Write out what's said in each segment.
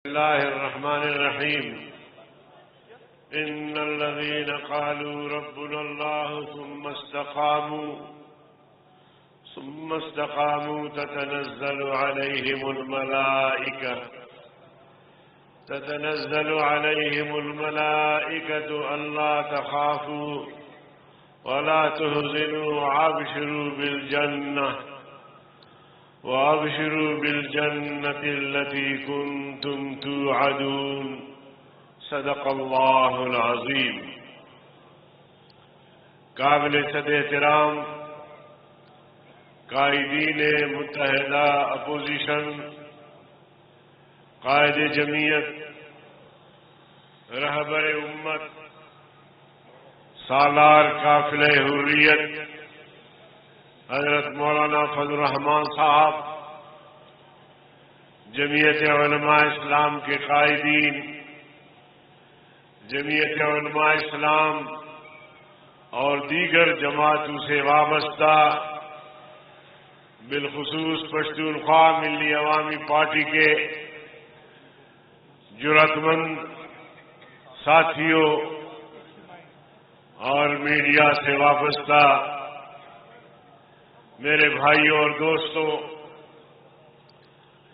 الله الرحمن الرحيم. إن الذين قالوا ربنا الله ثم استقاموا تتنزل عليهم الملائكة ألا تخافوا ولا تحزنوا وأبشروا بالجنة التي كنتم توعدون. صدق الله العظيم. قابل صد احترام قائدین متحدہ اپوزیشن، قائد جمعیت، رہبر امت، سالار قافلہ حریت حضرت مولانا فضل الرحمان صاحب، جمعیت علماء اسلام کے قائدین، جمعیت علماء اسلام اور دیگر جماعتوں سے وابستہ، بالخصوص پشتونخوا ملی عوامی پارٹی کے جرأت مند ساتھیوں اور میڈیا سے وابستہ میرے بھائیوں اور دوستوں،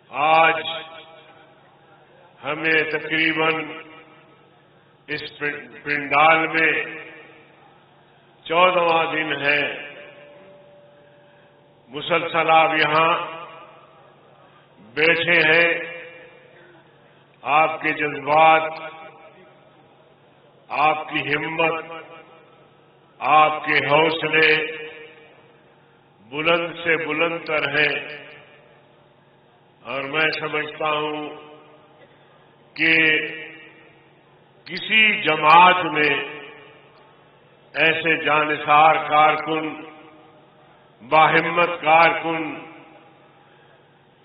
آج ہمیں تقریباً اس پنڈال میں 14واں دن ہے، مسلسل آپ یہاں بیٹھے ہیں، آپ کے جذبات، آپ کی ہمت، آپ کے حوصلے بلند سے بلند تر ہیں، اور میں سمجھتا ہوں کہ کسی جماعت میں ایسے جانثار کارکن، باہمت کارکن،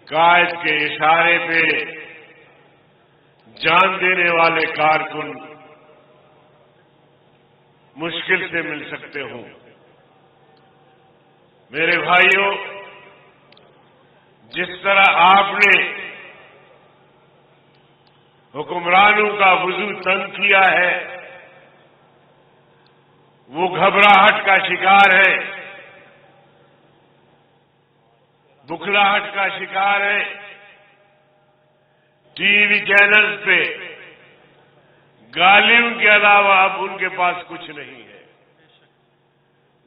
قائد کے اشارے پہ جان دینے والے کارکن مشکل سے مل سکتے ہوں۔ میرے بھائیوں، جس طرح آپ نے حکمرانوں کا وضو تنگ کیا ہے، وہ گھبراہٹ کا شکار ہے، بکھلاہٹ کا شکار ہے، ٹی وی چینلز پہ گالیوں کے علاوہ اب ان کے پاس کچھ نہیں ہے،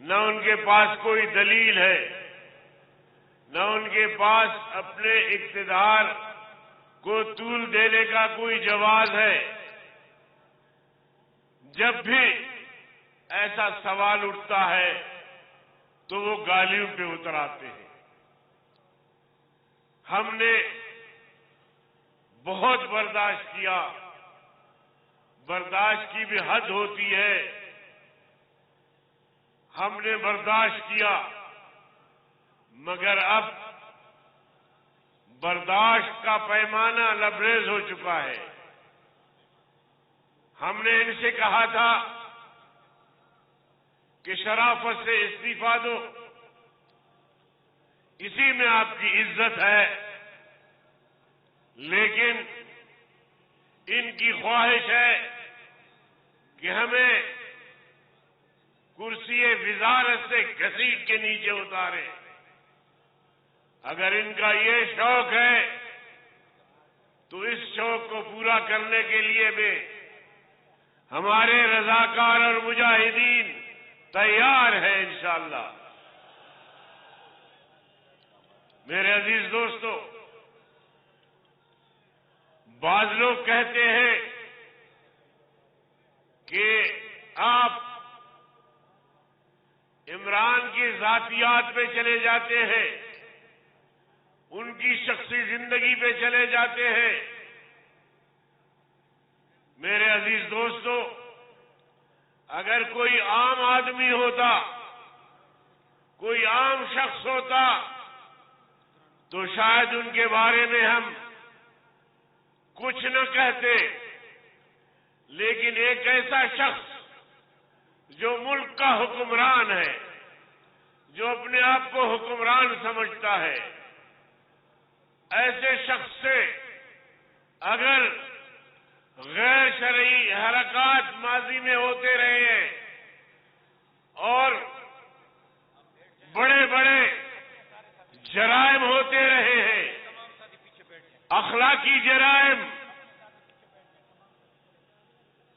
نہ ان کے پاس کوئی دلیل ہے، نہ ان کے پاس اپنے اقتدار کو طول دینے کا کوئی جواز ہے۔ جب بھی ایسا سوال اٹھتا ہے تو وہ گالیوں پہ اتر آتے ہیں۔ ہم نے بہت برداشت کیا، برداشت کی بھی حد ہوتی ہے، ہم نے برداشت کیا، مگر اب برداشت کا پیمانہ لبریز ہو چکا ہے۔ ہم نے ان سے کہا تھا کہ شرافت سے استعفا دو، اسی میں آپ کی عزت ہے، لیکن ان کی خواہش ہے کہ ہمیں کرسی وزارت سے گھسیٹ کے نیچے اتارے۔ اگر ان کا یہ شوق ہے تو اس شوق کو پورا کرنے کے لیے بھی ہمارے رضاکار اور مجاہدین تیار ہیں انشاءاللہ۔ میرے عزیز دوستو، بعض لوگ کہتے ہیں کہ آپ عمران کی ذاتیات پہ چلے جاتے ہیں، ان کی شخصی زندگی پہ چلے جاتے ہیں۔ میرے عزیز دوستو، اگر کوئی عام آدمی ہوتا، کوئی عام شخص ہوتا تو شاید ان کے بارے میں ہم کچھ نہ کہتے، لیکن ایک ایسا شخص جو ملک کا حکمران ہے، جو اپنے آپ کو حکمران سمجھتا ہے، ایسے شخص سے اگر غیر شرعی حرکات ماضی میں ہوتے رہے ہیں اور بڑے بڑے جرائم ہوتے رہے ہیں، اخلاقی جرائم،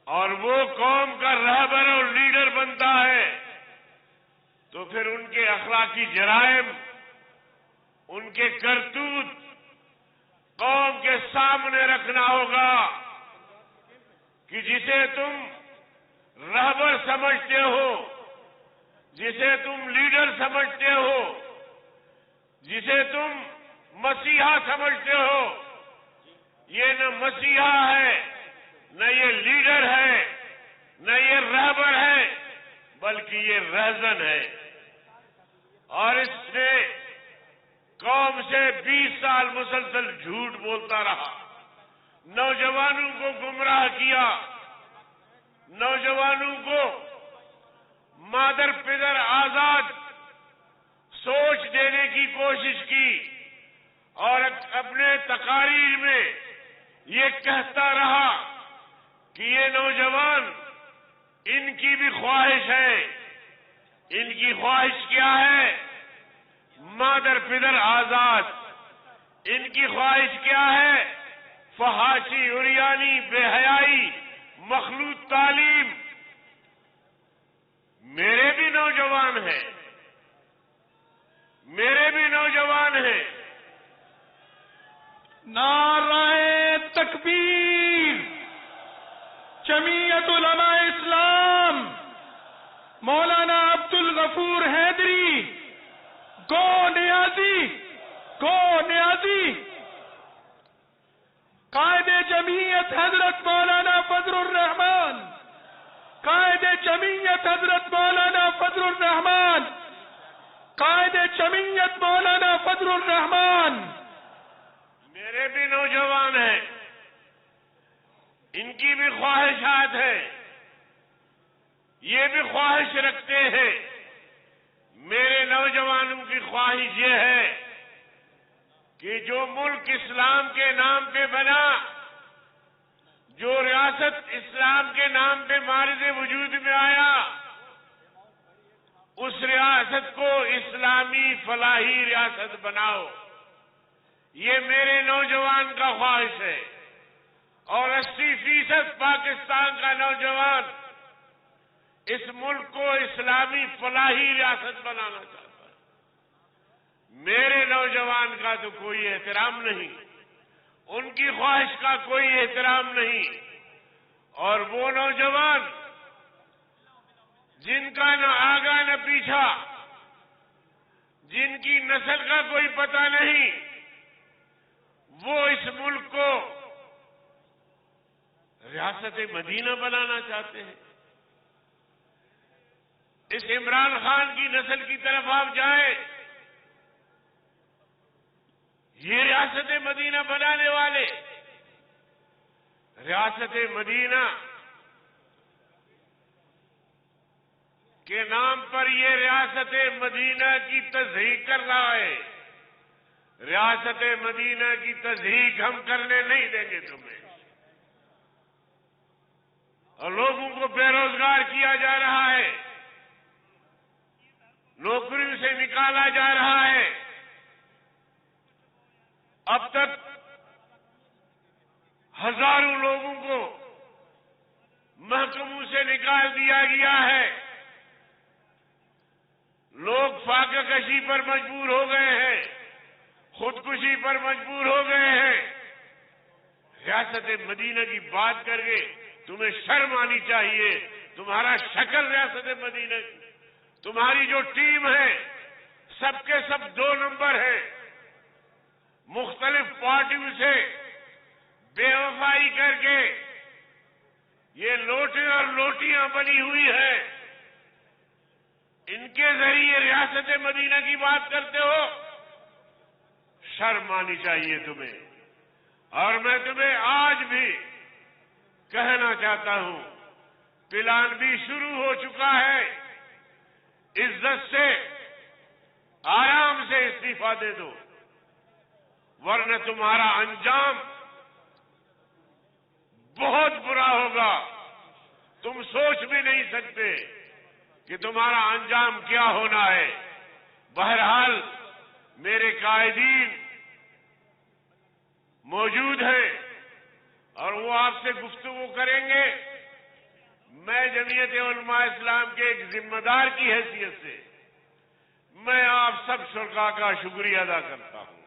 اور وہ قوم کا رہبر اور لیڈر بنتا ہے، تو پھر ان کے اخلاقی جرائم، ان کے کرتوت قوم کے سامنے رکھنا ہوگا کہ جسے تم رہبر سمجھتے ہو، جسے تم لیڈر سمجھتے ہو، جسے تم مسیحا سمجھتے ہو، یہ نہ مسیحا ہے، نہ یہ لیڈر ہے، نہ یہ رہبر ہے، بلکہ یہ رہزن ہے۔ اور اس نے قوم سے 20 سال مسلسل جھوٹ بولتا رہا، نوجوانوں کو گمراہ کیا، نوجوانوں کو مادر پدر آزاد سوچ دینے کی کوشش کی، اور اپنے تقاریر میں یہ کہتا رہا کہ یہ نوجوان، ان کی بھی خواہش ہے۔ ان کی خواہش کیا ہے؟ مادر پدر آزاد۔ ان کی خواہش کیا ہے؟ فحاشی، عریانی، بے حیائی، مخلوط تعلیم۔ میرے بھی نوجوان ہیں، میرے بھی نوجوان ہیں۔ نعرہ تکبیر! جمعیت علماء اسلام مولانا عبد الغفور حیدری، گو نیازی، گو نیازی! قائد جمعیت حضرت مولانا فضل الرحمان، قائد جمعیت حضرت مولانا فضل الرحمان، قائد جمعیت مولانا فضل الرحمان۔ میرے بھی نوجوان ہیں، ان کی بھی خواہشات ہیں، یہ بھی خواہش رکھتے ہیں۔ میرے نوجوانوں کی خواہش یہ ہے کہ جو ملک اسلام کے نام پہ بنا، جو ریاست اسلام کے نام پہ معرض وجود میں آیا، اس ریاست کو اسلامی فلاحی ریاست بناؤ۔ یہ میرے نوجوان کا خواہش ہے، اور 80% پاکستان کا نوجوان اس ملک کو اسلامی فلاحی ریاست بنانا چاہتا ہے۔ میرے نوجوان کا تو کوئی احترام نہیں، ان کی خواہش کا کوئی احترام نہیں، اور وہ نوجوان جن کا نہ آگا نہ پیچھا، جن کی نسل کا کوئی پتہ نہیں، وہ اس ملک کو ریاست مدینہ بنانا چاہتے ہیں۔ اس عمران خان کی نسل کی طرف آپ جائیں، یہ ریاست مدینہ بنانے والے، ریاست مدینہ کے نام پر یہ ریاست مدینہ کی تصحیح کر رہا ہے۔ ریاست مدینہ کی تصحیح ہم کرنے نہیں دیں گے تمہیں۔ اور لوگوں کو بے روزگار کیا جا رہا ہے، نوکریوں سے نکالا جا رہا ہے۔ اب تک ہزاروں لوگوں کو محکموں سے نکال دیا گیا ہے۔ لوگ فاقہ کشی پر مجبور ہو گئے ہیں، خودکشی پر مجبور ہو گئے ہیں۔ ریاست مدینہ کی بات کر کے تمہیں شرم آنی چاہیے۔ تمہارا شکل ریاست مدینہ کی، تمہاری جو ٹیم ہے سب کے سب 2 نمبر ہیں، مختلف پارٹیوں سے بے وفائی کر کے یہ لوٹے اور لوٹیاں بنی ہوئی ہیں، ان کے ذریعے ریاست مدینہ کی بات کرتے ہو، شرم آنی چاہیے تمہیں۔ اور میں تمہیں آج بھی کہنا چاہتا ہوں، پلان بھی شروع ہو چکا ہے، عزت سے آرام سے استعفیٰ دے دو، ورنہ تمہارا انجام ہوگا تم سوچ بھی نہیں سکتے کہ تمہارا انجام کیا ہونا ہے۔ بہرحال میرے قائدین موجود ہیں اور وہ آپ سے گفتگو کریں گے۔ میں جمعیت علماء اسلام کے ایک ذمہ دار کی حیثیت سے میں آپ سب شرکاء کا شکریہ ادا کرتا ہوں۔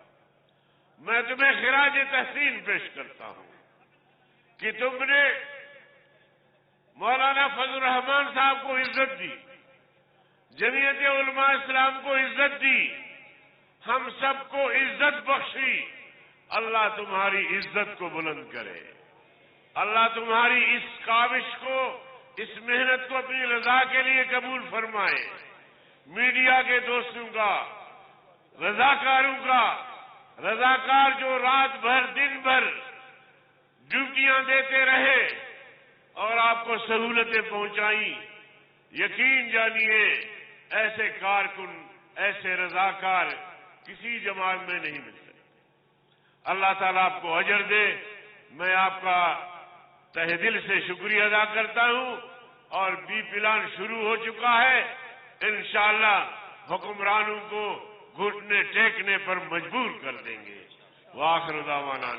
میں تمہیں خراج تحسین پیش کرتا ہوں کہ تم نے مولانا فضل الرحمان صاحب کو عزت دی، جمعیت علماء اسلام کو عزت دی، ہم سب کو عزت بخشی۔ اللہ تمہاری عزت کو بلند کرے، اللہ تمہاری اس کاوش کو، اس محنت کو اپنی رضا کے لیے قبول فرمائے۔ میڈیا کے دوستوں کا، رضاکاروں کا، رضاکار جو رات بھر دن بھر ڈیوٹیاں دیتے رہے اور آپ کو سہولتیں پہنچائیں، یقین جانیے ایسے کارکن، ایسے رضاکار کسی جماعت میں نہیں مل سکتے۔ اللہ تعالیٰ آپ کو اجر دے۔ میں آپ کا تہ دل سے شکریہ ادا کرتا ہوں، اور بی پلان شروع ہو چکا ہے۔ انشاءاللہ حکمرانوں کو گھٹنے ٹیکنے پر مجبور کر دیں گے۔ وآخر دعوانا